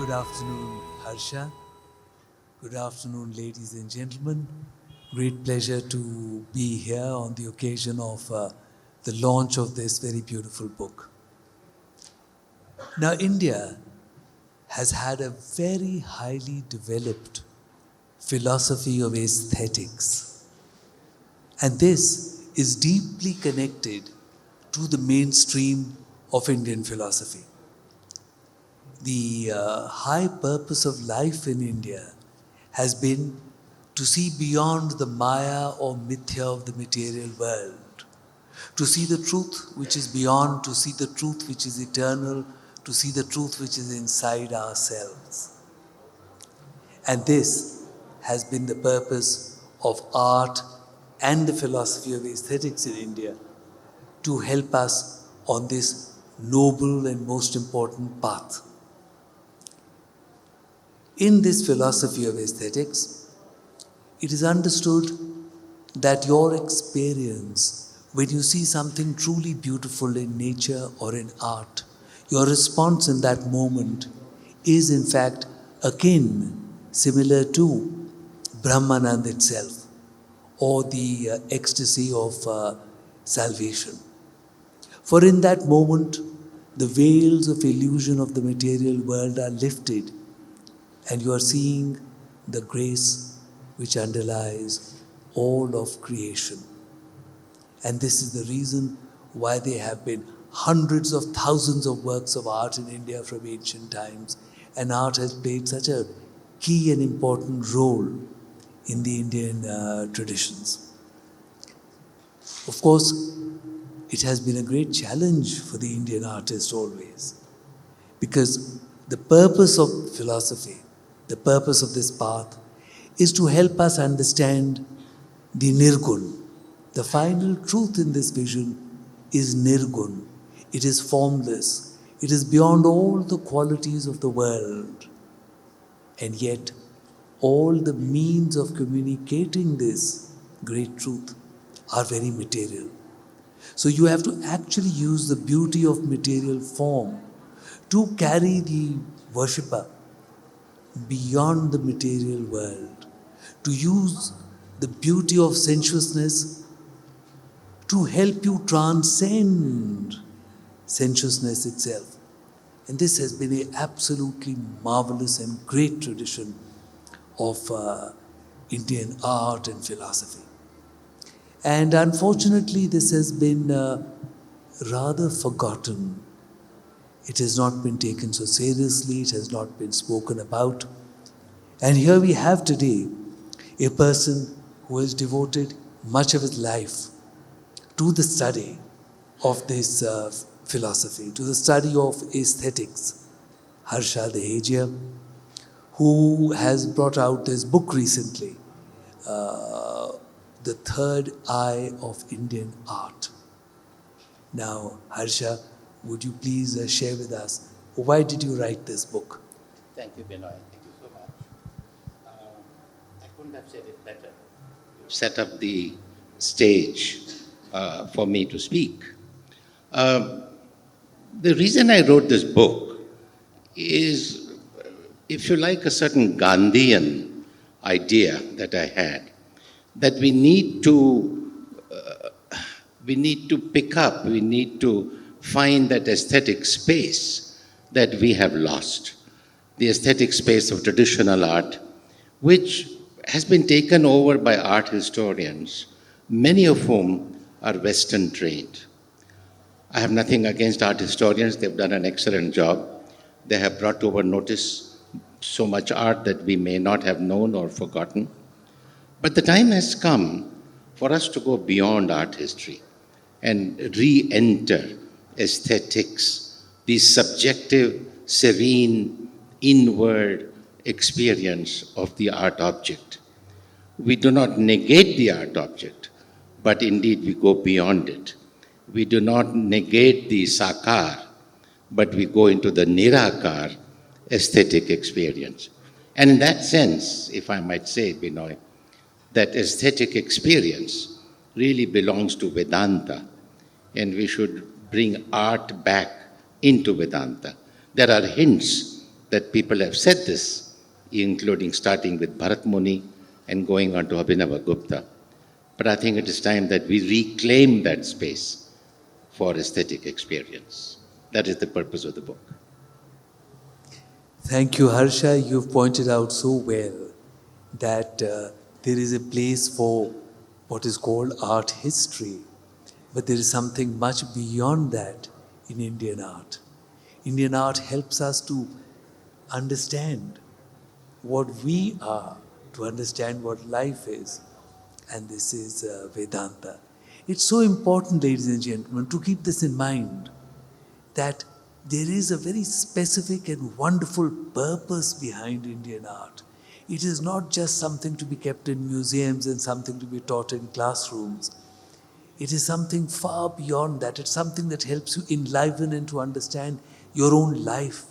Good afternoon, Harsha. Good afternoon, ladies and gentlemen. Great pleasure to be here on the occasion of the launch of this very beautiful book. Now, India has had a very highly developed philosophy of aesthetics, and this is deeply connected to the mainstream of Indian philosophy. The high purpose of life in India has been to see beyond the maya or mithya of the material world, to see the truth which is beyond, to see the truth which is eternal, to see the truth which is inside ourselves. And this has been the purpose of art and the philosophy of aesthetics in India, to help us on this noble and most important path. In this philosophy of aesthetics, it is understood that your experience, when you see something truly beautiful in nature or in art, your response in that moment is in fact akin, similar to Brahmanand itself, or the ecstasy of salvation. For in that moment, the veils of illusion of the material world are lifted, and you are seeing the grace which underlies all of creation. And this is the reason why there have been hundreds of thousands of works of art in India from ancient times, and art has played such a key and important role in the Indian traditions. Of course, it has been a great challenge for the Indian artist always, because the purpose of philosophy, the purpose of this path, is to help us understand the Nirgun. The final truth in this vision is Nirgun. It is formless. It is beyond all the qualities of the world. And yet, all the means of communicating this great truth are very material. So you have to actually use the beauty of material form to carry the worshipper beyond the material world, to use the beauty of sensuousness to help you transcend sensuousness itself. And this has been an absolutely marvelous and great tradition of Indian art and philosophy. And unfortunately, this has been rather forgotten. It has not been taken so seriously, it has not been spoken about. And here we have today a person who has devoted much of his life to the study of this philosophy, to the study of aesthetics, Harsha Dehejia, who has brought out this book recently, The Third Eye of Indian Art. Now, Harsha, would you please share with us, why did you write this book? Thank you, Benoy. Thank you so much. I couldn't have said it better. Set up the stage for me to speak. The reason I wrote this book is, if you like, a certain Gandhian idea that I had, that we need to pick up, we need to find that aesthetic space that we have lost, the aesthetic space of traditional art, which has been taken over by art historians, many of whom are Western trained. I have nothing against art historians, they've done an excellent job. They have brought to our notice so much art that we may not have known or forgotten. But the time has come for us to go beyond art history and re-enter aesthetics, the subjective, serene, inward experience of the art object. We do not negate the art object, but indeed we go beyond it. We do not negate the sakar, but we go into the nirakar aesthetic experience. And in that sense, if I might say, Benoy, that aesthetic experience really belongs to Vedanta, and we should bring art back into Vedanta. There are hints that people have said this, including starting with Bharat Muni and going on to Abhinava Gupta. But I think it is time that we reclaim that space for aesthetic experience. That is the purpose of the book. Thank you, Harsha. You've pointed out so well that there is a place for what is called art history, but there is something much beyond that in Indian art. Indian art helps us to understand what we are, to understand what life is, and this is Vedanta. It's so important, ladies and gentlemen, to keep this in mind, that there is a very specific and wonderful purpose behind Indian art. It is not just something to be kept in museums and something to be taught in classrooms. It is something far beyond that. It's something that helps you enliven and to understand your own life.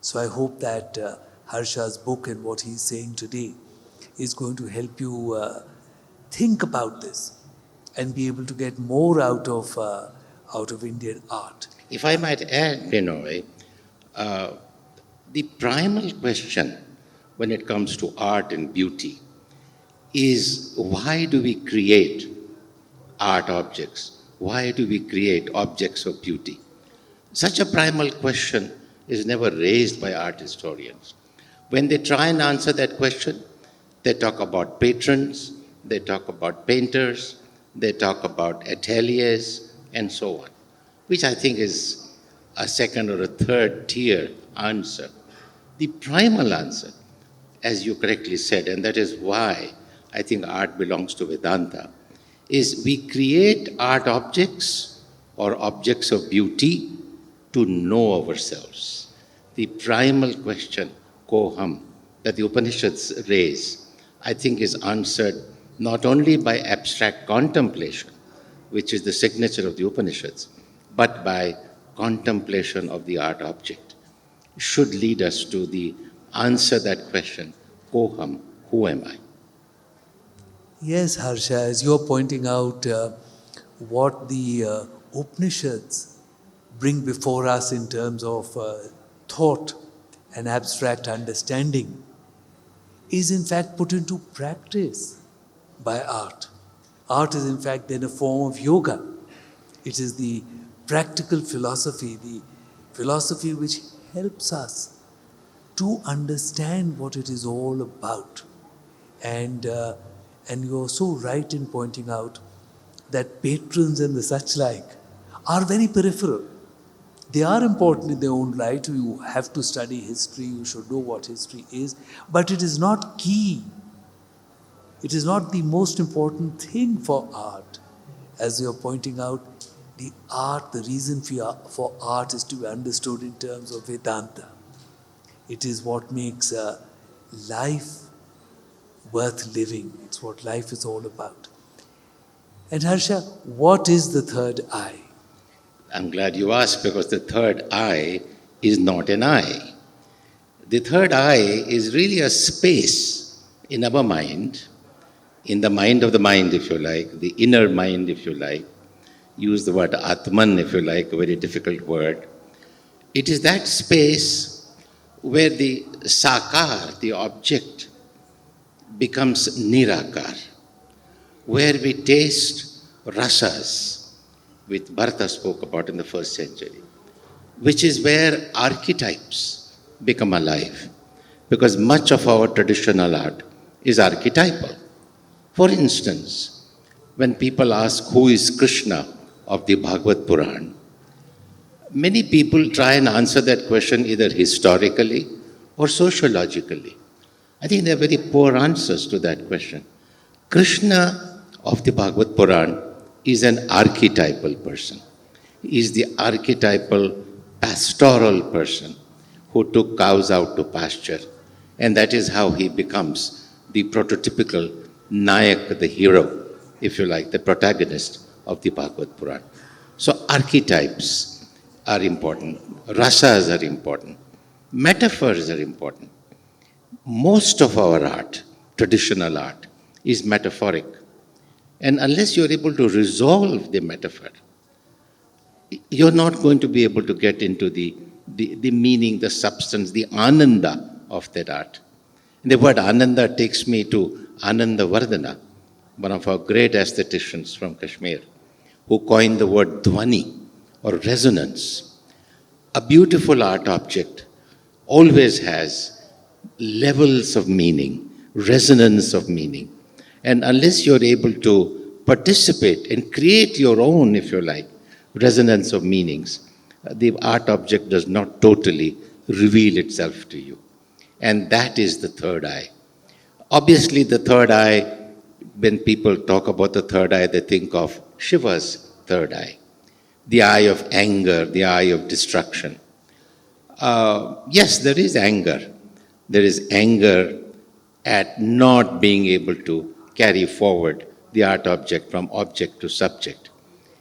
So I hope that Harsha's book and what he's saying today is going to help you think about this and be able to get more out of Indian art. If I might add, Benoy, the primal question when it comes to art and beauty is, why do we create art objects? Why do we create objects of beauty? Such a primal question is never raised by art historians. When they try and answer that question, they talk about patrons, they talk about painters, they talk about ateliers, and so on, which I think is a second or a third tier answer. The primal answer, as you correctly said, and that is why I think art belongs to Vedanta, is we create art objects or objects of beauty to know ourselves. The primal question, koham, that the Upanishads raise, I think is answered not only by abstract contemplation, which is the signature of the Upanishads, but by contemplation of the art object, should lead us to the answer that question, koham, who am I? Yes, Harsha, as you're pointing out, what the Upanishads bring before us in terms of thought and abstract understanding is in fact put into practice by art. Art is in fact then a form of yoga. It is the practical philosophy, the philosophy which helps us to understand what it is all about. And you're so right in pointing out that patrons and the such like are very peripheral. They are important in their own right. You have to study history, you should know what history is, but it is not key. It is not the most important thing for art. As you're pointing out, the reason for art is to be understood in terms of Vedanta. It is what makes life worth living. It's what life is all about. And Harsha, what is the third eye? I'm glad you asked, because the third eye is not an eye. The third eye is really a space in our mind, in the mind of the mind, if you like, the inner mind, if you like. Use the word Atman, if you like, a very difficult word. It is that space where the sakar, the object, becomes nirakar, where we taste rasas, which Bharata spoke about in the first century, which is where archetypes become alive, because much of our traditional art is archetypal. For instance, when people ask who is Krishna of the Bhagavad Puran, many people try and answer that question either historically or sociologically. I think there are very poor answers to that question. Krishna of the Bhagavad Puran is an archetypal person. He is the archetypal pastoral person who took cows out to pasture, and that is how he becomes the prototypical Nayak, the hero, if you like, the protagonist of the Bhagavad Puran. So archetypes are important, rasas are important, metaphors are important. Most of our art, traditional art, is metaphoric. And unless you're able to resolve the metaphor, you're not going to be able to get into the the meaning, the substance, the ananda of that art. And the word ananda takes me to Ananda Vardhana, one of our great aestheticians from Kashmir, who coined the word dhvani or resonance. A beautiful art object always has levels of meaning, resonance of meaning. And unless you're able to participate and create your own, if you like, resonance of meanings, the art object does not totally reveal itself to you. And that is the third eye. Obviously, the third eye, when people talk about the third eye, they think of Shiva's third eye, the eye of anger, the eye of destruction. Yes, there is anger. There is anger at not being able to carry forward the art object from object to subject.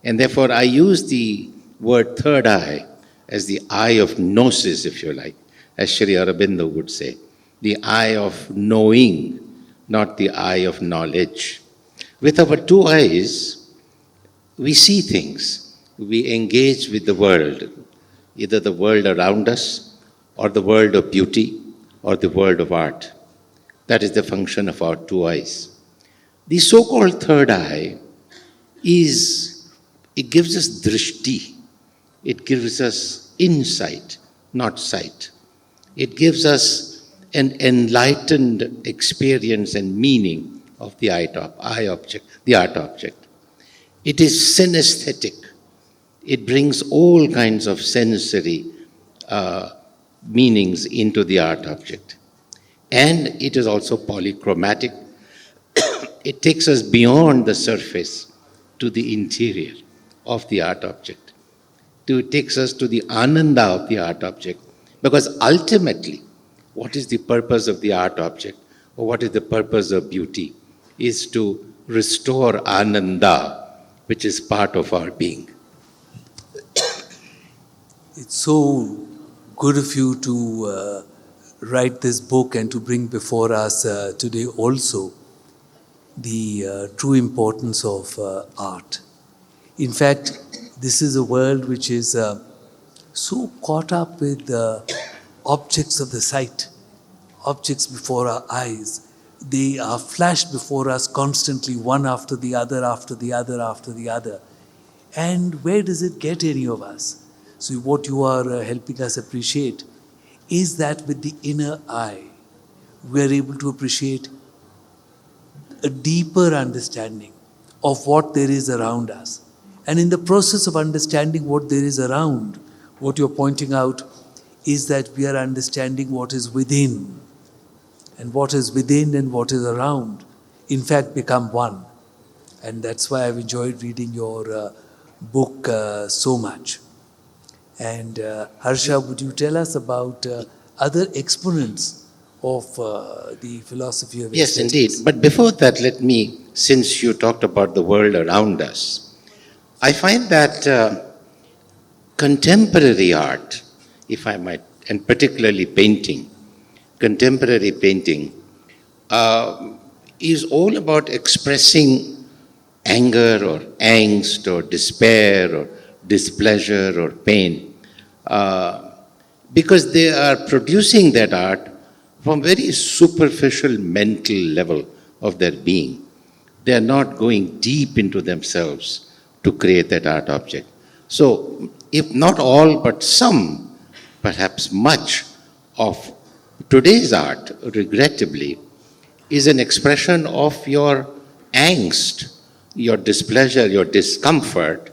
And therefore, I use the word third eye as the eye of gnosis, if you like, as Sri Aurobindo would say, the eye of knowing, not the eye of knowledge. With our two eyes, we see things, we engage with the world, either the world around us, or the world of beauty, or the world of art. That is the function of our two eyes. The so-called third eye it gives us drishti, it gives us insight, not sight. It gives us an enlightened experience and meaning of the art object. It is synesthetic. It brings all kinds of sensory meanings into the art object. And it is also polychromatic. It takes us beyond the surface to the interior of the art object. It takes us to the ananda of the art object. Because ultimately, what is the purpose of the art object, or what is the purpose of beauty, is to restore ananda, which is part of our being. It's so good of you to write this book and to bring before us today also the true importance of art. In fact, this is a world which is so caught up with objects of the sight, objects before our eyes. They are flashed before us constantly, one after the other, after the other, after the other. And where does it get any of us? So what you are helping us appreciate is that with the inner eye, we are able to appreciate a deeper understanding of what there is around us. And in the process of understanding what there is around, what you're pointing out is that we are understanding what is within. And what is within and what is around, in fact, become one. And that's why I've enjoyed reading your book so much. And Harsha, would you tell us about other exponents of the philosophy of Yes, aesthetics? indeed. But before that, let me, since you talked about the world around us, I find that contemporary art, if I might, and particularly painting, contemporary painting, is all about expressing anger or angst or despair or displeasure or pain, because they are producing that art from very superficial mental level of their being. They are not going deep into themselves to create that art object. So, if not all, but some, perhaps much of today's art, regrettably, is an expression of your angst, your displeasure, your discomfort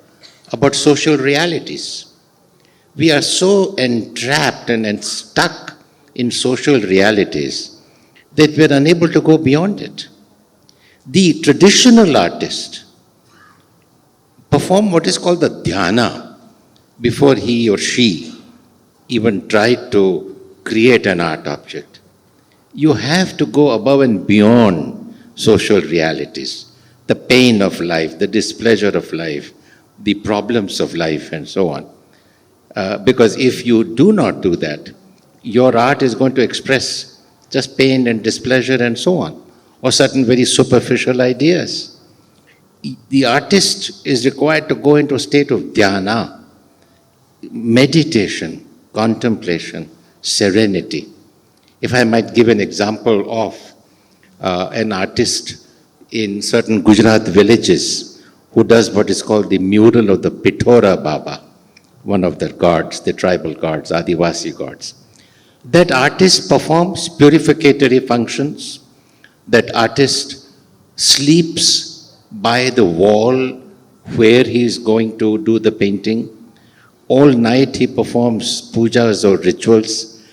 about social realities. We are so entrapped and stuck in social realities that we are unable to go beyond it. The traditional artist perform what is called the dhyana before he or she even tried to create an art object. You have to go above and beyond social realities, the pain of life, the displeasure of life, the problems of life, and so on. Because if you do not do that, your art is going to express just pain and displeasure and so on, or certain very superficial ideas. The artist is required to go into a state of dhyana, meditation, contemplation, serenity. If I might give an example of an artist in certain Gujarat villages who does what is called the mural of the Pitora Baba, one of their gods, the tribal gods, Adivasi gods. That artist performs purificatory functions. That artist sleeps by the wall where he is going to do the painting. All night he performs pujas or rituals.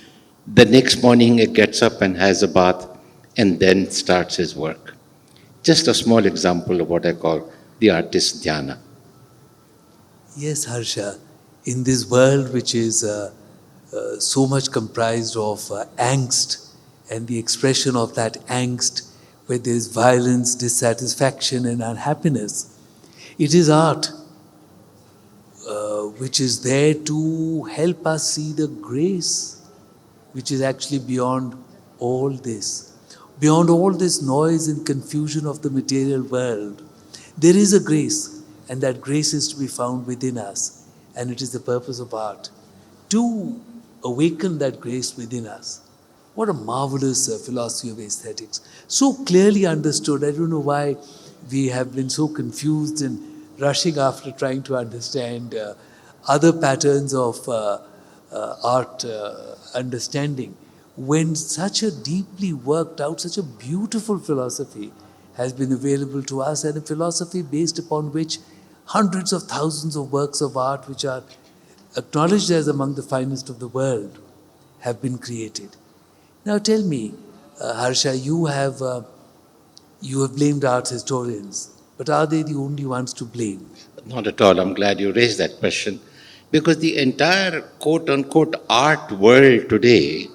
The next morning he gets up and has a bath and then starts his work. Just a small example of what I call the artist dhyana. Yes, Harsha, in this world which is so much comprised of angst and the expression of that angst where there is violence, dissatisfaction and unhappiness, it is art which is there to help us see the grace which is actually beyond all this. Beyond all this noise and confusion of the material world, there is a grace, and that grace is to be found within us. And it is the purpose of art to awaken that grace within us. What a marvelous philosophy of aesthetics. So clearly understood. I don't know why we have been so confused and rushing after trying to understand other patterns of art understanding, when such a deeply worked out, such a beautiful philosophy has been available to us, and a philosophy based upon which hundreds of thousands of works of art which are acknowledged as among the finest of the world have been created. Now tell me, Harsha, you have blamed art historians, but are they the only ones to blame? Not at all. I'm glad you raised that question because the entire quote-unquote art world today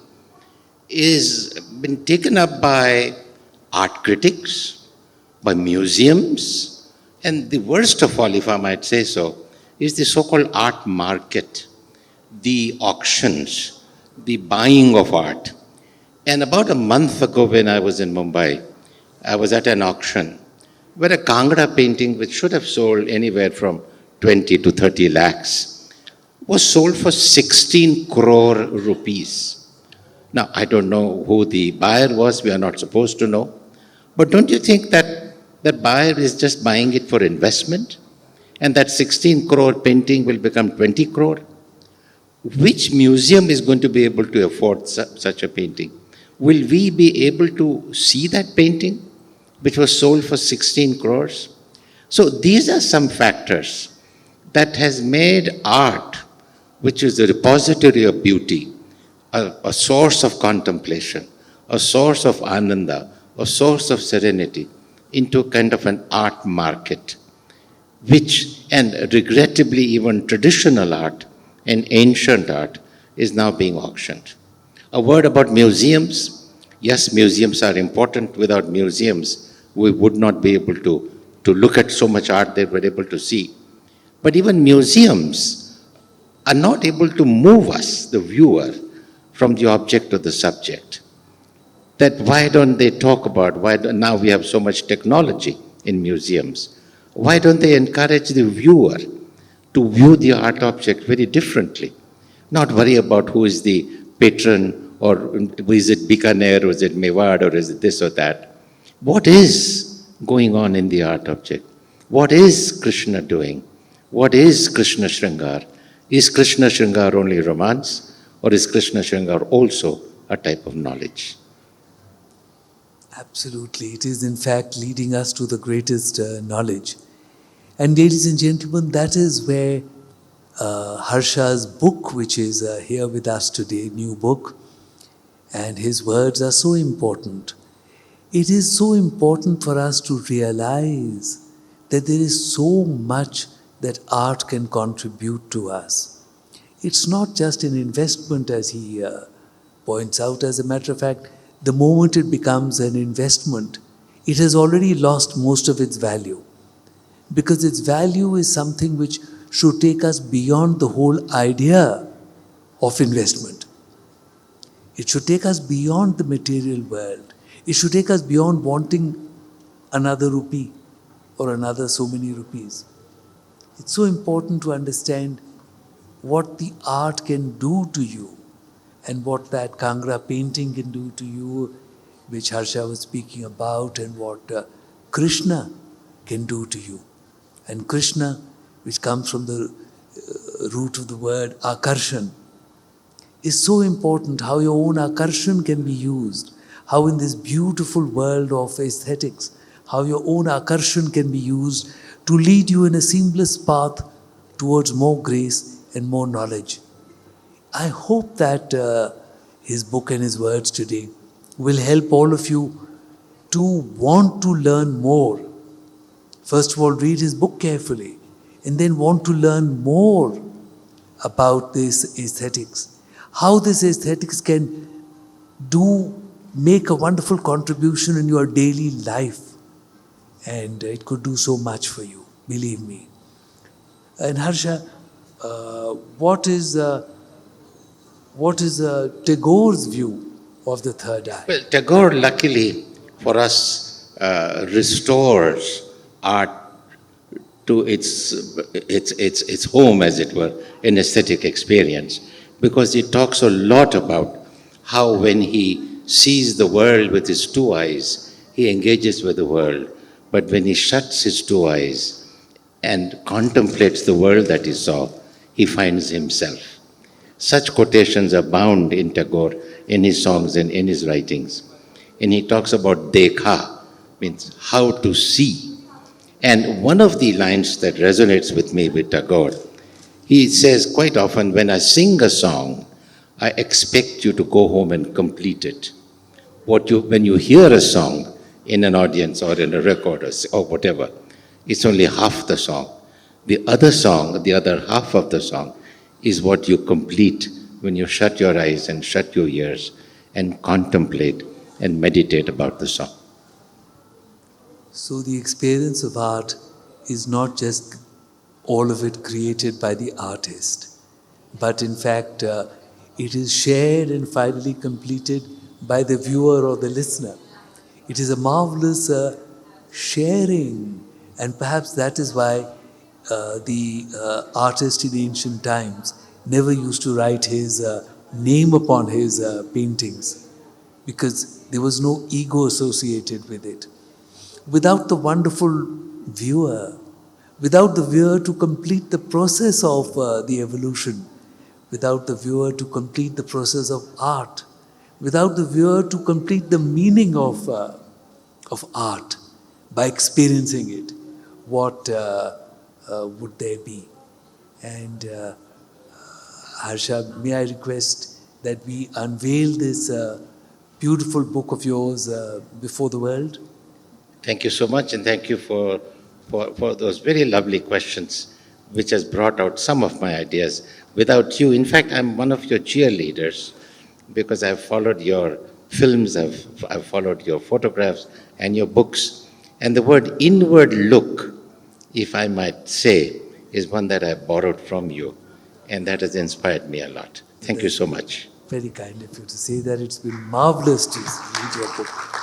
is been taken up by art critics, by museums, and the worst of all, if I might say so, is the so-called art market, the auctions, the buying of art. And about a month ago when I was in Mumbai, I was at an auction where a Kangra painting, which should have sold anywhere from 20 to 30 lakhs, was sold for 16 crore rupees. Now, I don't know who the buyer was, we are not supposed to know. But don't you think that that buyer is just buying it for investment? And that 16 crore painting will become 20 crore? Which museum is going to be able to afford such a painting? Will we be able to see that painting, which was sold for 16 crores? So these are some factors that has made art, which is the repository of beauty, a source of contemplation, a source of ananda, a source of serenity, into kind of an art market, which, and regrettably even traditional art and ancient art, is now being auctioned. A word about museums. Yes, museums are important. Without museums, we would not be able to look at so much art they were able to see. But even museums are not able to move us, the viewer, from the object to the subject. That why don't they talk about, now we have so much technology in museums, why don't they encourage the viewer to view the art object very differently? Not worry about who is the patron, or is it Bikaner, or is it Mewad, or is it this or that. What is going on in the art object? What is Krishna doing? What is Krishna Shringar? Is Krishna Shringar only romance? Or is Krishna Shringar also a type of knowledge? Absolutely. It is in fact leading us to the greatest knowledge. And ladies and gentlemen, that is where Harsha's book, which is here with us today, new book, and his words are so important. It is so important for us to realize that there is so much that art can contribute to us. It's not just an investment, as he points out. As a matter of fact, the moment it becomes an investment, it has already lost most of its value. Because its value is something which should take us beyond the whole idea of investment. It should take us beyond the material world. It should take us beyond wanting another rupee or another so many rupees. It's so important to understand what the art can do to you and what that Kangra painting can do to you, which Harsha was speaking about, and what Krishna can do to you. And Krishna, which comes from the root of the word akarshan, is so important, how your own akarshan can be used, how in this beautiful world of aesthetics, how your own akarshan can be used to lead you in a seamless path towards more grace and more knowledge. I hope that his book and his words today will help all of you to want to learn more. First of all, read his book carefully, and then want to learn more about this aesthetics. How this aesthetics can make a wonderful contribution in your daily life. And it could do so much for you, believe me. And Harsha, what is Tagore's view of the third eye? Well, Tagore, luckily for us, restores art to its home, as it were, in aesthetic experience, because he talks a lot about how when he sees the world with his two eyes, he engages with the world, but when he shuts his two eyes and contemplates the world that he saw, he finds himself. Such quotations abound in Tagore, in his songs and in his writings. And he talks about dekha, means how to see. And one of the lines that resonates with me with Tagore, he says quite often, when I sing a song, I expect you to go home and complete it. When you hear a song in an audience or in a record or whatever, it's only half the song. The other song, the other half of the song, is what you complete when you shut your eyes and shut your ears and contemplate and meditate about the song. So the experience of art is not just all of it created by the artist, but in fact it is shared and finally completed by the viewer or the listener. It is a marvelous sharing, and perhaps that is why the artist in ancient times never used to write his name upon his paintings, because there was no ego associated with it. Without the wonderful viewer, without the viewer to complete the process of the evolution, without the viewer to complete the process of art, without the viewer to complete the meaning of art by experiencing it, what would there be? And Harsha, may I request that we unveil this beautiful book of yours before the world? Thank you so much, and thank you for those very lovely questions, which has brought out some of my ideas. Without you, in fact, I'm one of your cheerleaders, because I've followed your films, I've followed your photographs and your books. And the word inward look, if I might say, is one that I borrowed from you, and that has inspired me a lot. Thank you so much. Very kind of you to say that. It's been marvelous to read your book.